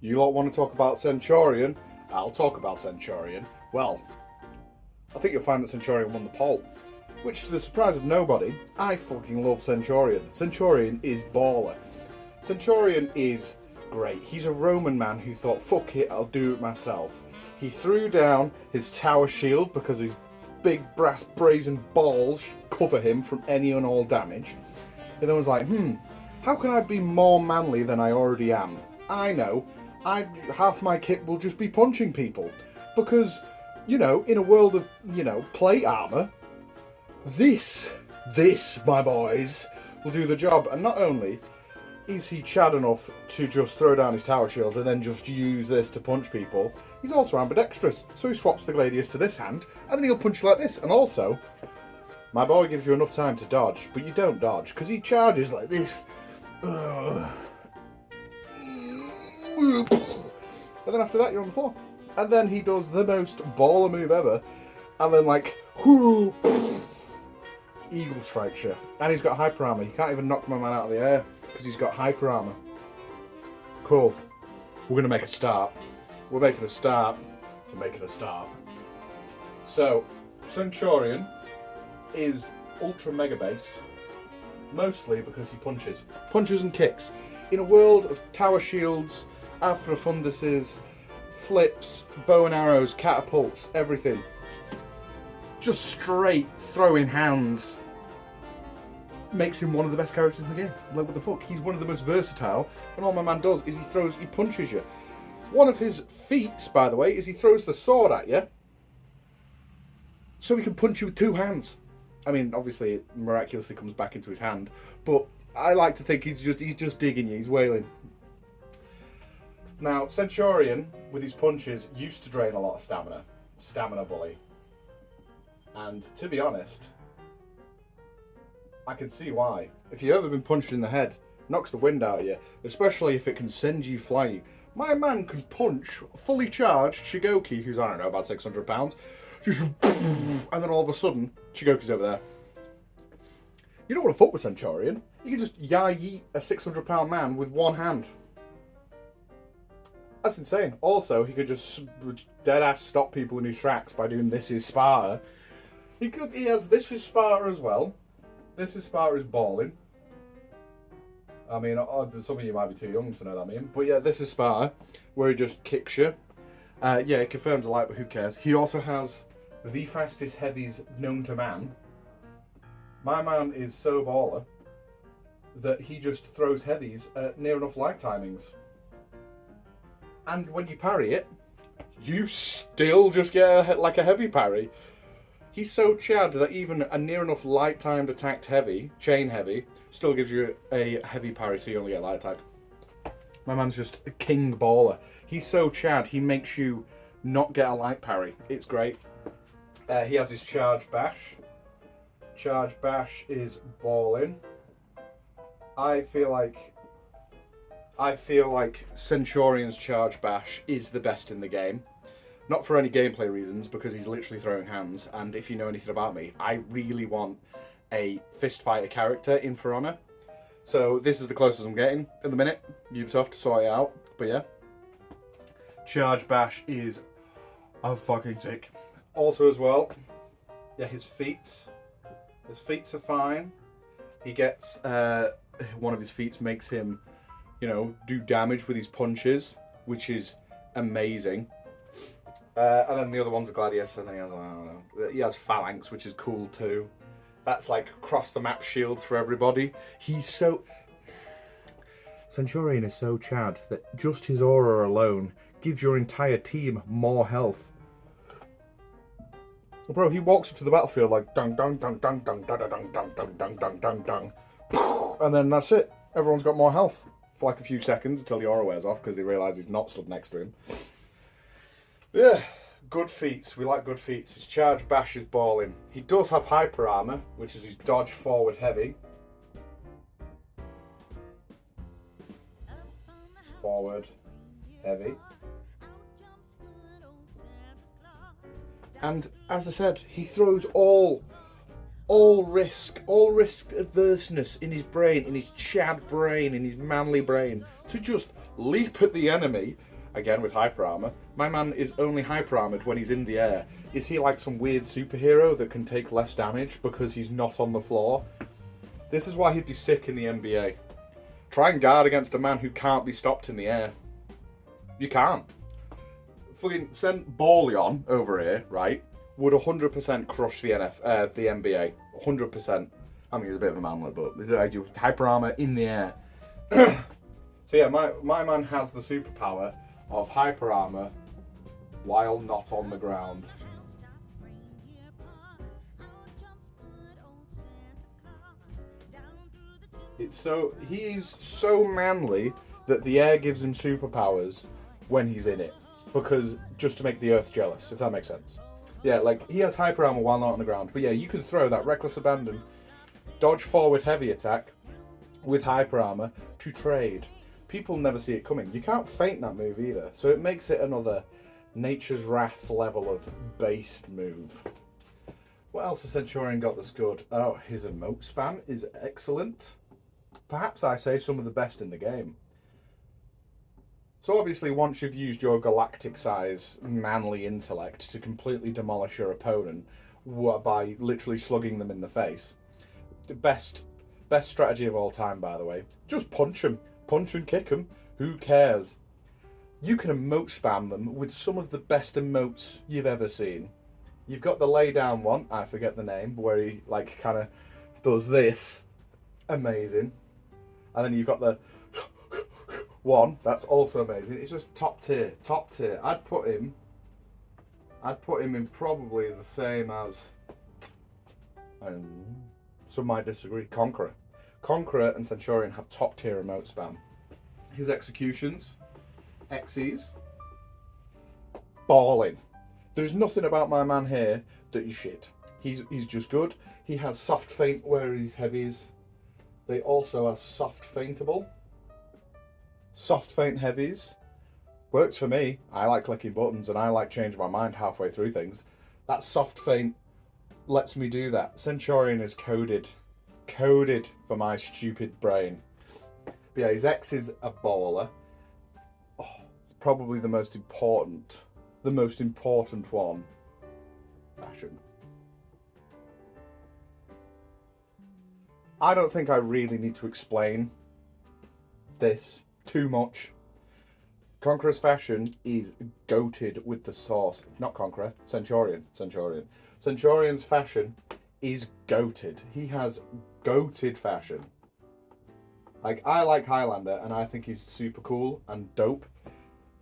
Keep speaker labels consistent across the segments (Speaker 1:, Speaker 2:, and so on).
Speaker 1: You lot want to talk about Centurion? I'll talk about Centurion. Well, I think you'll find that Centurion won the poll. Which, to the surprise of nobody, I fucking love Centurion. Centurion is baller. Centurion is great. He's a Roman man who thought, fuck it, I'll do it myself. He threw down his tower shield because his big brass brazen balls cover him from any and all damage. And then was like, how can I be more manly than I already am? I know, half my kit will just be punching people. Because, in a world of, plate armour, this, my boys, will do the job. And not only is he Chad enough to just throw down his tower shield and then just use this to punch people, he's also ambidextrous. So he swaps the gladius to this hand, and then he'll punch you like this. And also, my boy gives you enough time to dodge, but you don't dodge, because he charges like this. And then after that, you're on the floor. And then he does the most baller move ever, and then eagle strikes you. And he's got hyper armor. You can't even knock my man out of the air, because he's got hyper armor. Cool. We're going to make a start. We're making a start. So, Centurion is ultra mega based, mostly because he punches and kicks. In a world of tower shields, aprofunduses, flips, bow and arrows, catapults, everything, just straight throwing hands makes him one of the best characters in the game. Like, what the fuck? He's one of the most versatile, and all my man does is he punches you. One of his feats, by the way, is he throws the sword at you so he can punch you with two hands. I mean, obviously, it miraculously comes back into his hand, but I like to think he's just digging you, he's wailing. Now, Centurion, with his punches, used to drain a lot of stamina. Stamina bully. And to be honest, I can see why. If you've ever been punched in the head, knocks the wind out of you, especially if it can send you flying. My man can punch fully charged Shigoki, who's, I don't know, about 600 pounds, just, and then all of a sudden, Shigoki's over there. You don't want to fuck with Centurion. You can just yeet a 600 pound man with one hand. That's insane. Also, he could just dead ass stop people in his tracks by doing This Is Sparta. He has This Is Sparta as well. This Is Sparta is balling. I mean, some of you might be too young to know that meme. But yeah, This Is Sparta, where he just kicks you. Yeah, it confirms a light, but who cares? He also has the fastest heavies known to man. My man is so baller that he just throws heavies at near enough light timings. And when you parry it, you still just get a heavy parry. He's so Chad that even a near enough light timed attacked heavy, chain heavy, still gives you a heavy parry, so you only get light timed. My man's just a king baller. He's so Chad, he makes you not get a light parry. It's great. He has his charge bash. Charge bash is balling. I feel like Centurion's charge bash is the best in the game. Not for any gameplay reasons, because he's literally throwing hands, and if you know anything about me, I really want a fist fighter character in For Honor. So this is the closest I'm getting at the minute. Ubisoft, sort it out. But yeah. Charge bash is a fucking tick. Also as well, yeah, his feats are fine. He gets, one of his feats makes him, do damage with his punches, which is amazing. And then the other one's a gladius, and then he has phalanx, which is cool too. That's like across the map shields for everybody. Centurion is so Chad that just his aura alone gives your entire team more health. Bro, he walks up to the battlefield like dung dung dung dung dung dung dung dung dung dung dung dung dung, and then that's it. Everyone's got more health for like a few seconds until the aura wears off because they realise he's not stood next to him. Yeah, good feats. We like good feats. His charge bash is balling. He does have hyper armor, which is his dodge forward heavy. Forward heavy. And as I said, he throws all risk adverseness in his brain, in his Chad brain, in his manly brain, to just leap at the enemy again with hyper armor. My man is only hyper armored when he's in the air. Is he like some weird superhero that can take less damage because he's not on the floor? This is why he'd be sick in the NBA. Try and guard against a man who can't be stopped in the air. You can't. Fucking CENTBALLION over here, right, would 100% crush the the NBA. 100%. I mean, he's a bit of a manlet, but I do hyper armor in the air. So yeah, my man has the superpower of hyper armor while not on the ground. He's so manly that the air gives him superpowers when he's in it, because just to make the earth jealous, if that makes sense. Yeah, like he has hyper armor while not on the ground, but yeah, you can throw that reckless abandon, dodge forward heavy attack with hyper armor to trade. People never see it coming. You can't feint that move either, so it makes it another Nature's Wrath level of based move. What else has Centurion got that's good? Oh, his emote spam is excellent. Perhaps I say some of the best in the game. So obviously once you've used your galactic size manly intellect to completely demolish your opponent by literally slugging them in the face, the best strategy of all time, by the way, just punch them. Punch and kick them. Who cares? You can emote spam them with some of the best emotes you've ever seen. You've got the lay down one, I forget the name, where he like kind of does this. Amazing. And then you've got the one, that's also amazing. It's just top tier, top tier. I'd put him in probably the same as, some might disagree, Conqueror. Conqueror and Centurion have top tier emote spam. His executions, X's, balling. There's nothing about my man here that is shit. He's just good. He has soft feint where his heavies. They also are soft feintable. Soft feint heavies. Works for me. I like clicking buttons and I like changing my mind halfway through things. That soft feint lets me do that. Centurion is coded for my stupid brain. But yeah, his X is a baller. Oh, probably the most important one. Fashion. I don't think I really need to explain this too much. Conqueror's fashion is goated with the sauce. Not Conqueror, Centurion. Centurion's fashion is goated. He has goated fashion. Like, I like Highlander and I think he's super cool and dope.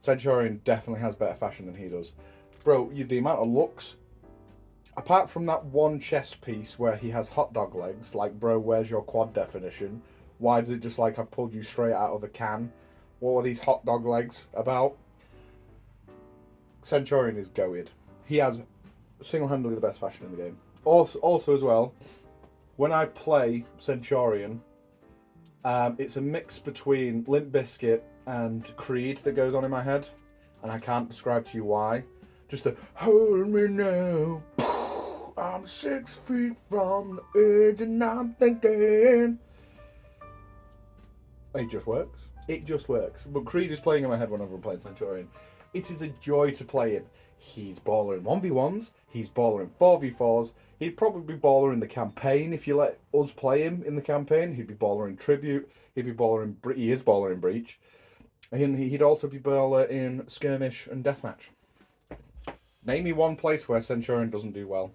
Speaker 1: Centurion definitely has better fashion than he does. Bro, the amount of looks, apart from that one chest piece where he has hot dog legs, like, bro, where's your quad definition? Why does it just like I've pulled you straight out of the can? What were these hot dog legs about? Centurion is goated. He has single-handedly the best fashion in the game. Also as well, when I play Centurion, it's a mix between Limp Bizkit and Creed that goes on in my head, and I can't describe to you why. Just the hold me now, I'm 6 feet from the edge and I'm thinking. It just works. It just works. But Creed is playing in my head whenever I'm playing Centurion. It is a joy to play him. He's baller in 1v1s, he's baller in 4v4s, he'd probably be baller in the campaign if you let us play him in the campaign. He'd be baller in Tribute, he is baller in Breach. And he'd also be baller in Skirmish and Deathmatch. Name me one place where Centurion doesn't do well.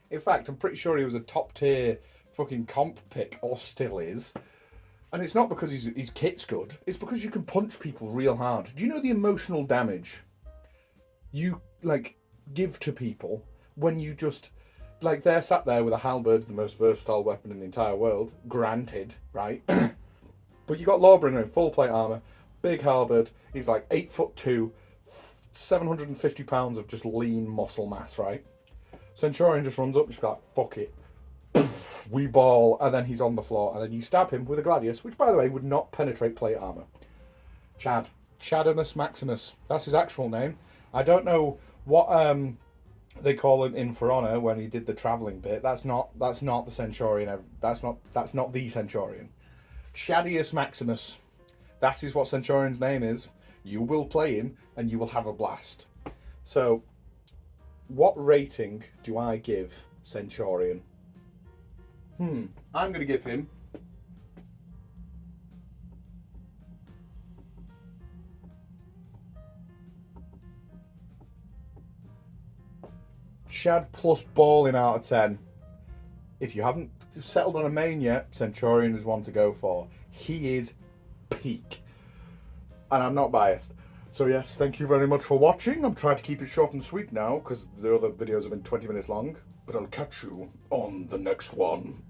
Speaker 1: In fact, I'm pretty sure he was a top tier fucking comp pick, or still is. And it's not because his kit's good, it's because you can punch people real hard. Do you know the emotional damage you, like, give to people when you just, like, they're sat there with a halberd, the most versatile weapon in the entire world, granted, right? But you got Lawbringer in full plate armor, big halberd, he's like 8'2", 750 pounds of just lean muscle mass, right? Centurion just runs up, just like, fuck it. We ball, and then he's on the floor, and then you stab him with a Gladius, which, by the way, would not penetrate plate armor. Chadius Maximus. That's his actual name. I don't know what they call him in For Honor when he did the traveling bit. That's not the Centurion. That's not the Centurion. Chadius Maximus. That is what Centurion's name is. you will play him and you will have a blast. So, what rating do I give Centurion? I'm going to give him Chad plus balling out of 10. If you haven't settled on a main yet, Centurion is one to go for. He is peak. And I'm not biased. So yes, thank you very much for watching. I'm trying to keep it short and sweet now because the other videos have been 20 minutes long. But I'll catch you on the next one.